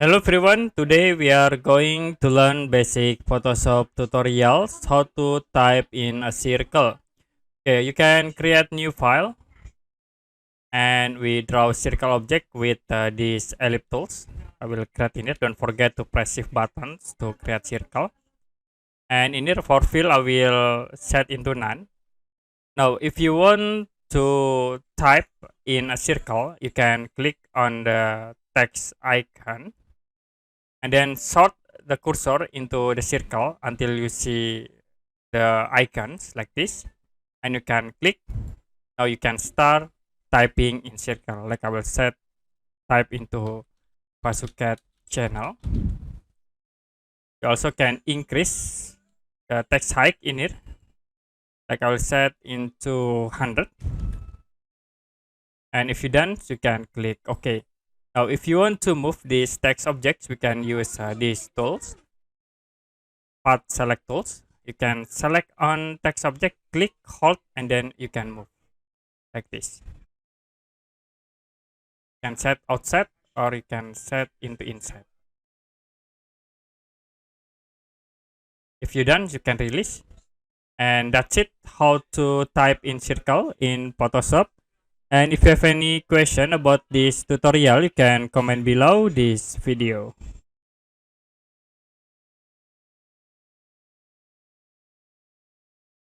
Hello everyone, today we are going to learn basic Photoshop tutorials how to type in a circle. Okay, you can create new file and we draw circle object with these ellipse tools. I will create in it. Don't forget to press shift buttons to create circle. And in here for fill I will set into none. Now if you want to type in a circle, you can click on the text icon and then sort the cursor into the circle until you see the icons like this, and you can click. Now you can start typing in circle. Like I will set type into Pasukat channel. You also can increase the text height in here. Like I will set into 100, and if you done, you can click OK. Now if you want to move these text objects, we can use these tools, path select tools. You can select on text object, click, hold, and then you can move like this. You can set outside or you can set into inside. If you're done, you can release. And that's it, how to type in circle in Photoshop. And if you have any question about this tutorial, you can comment below this video.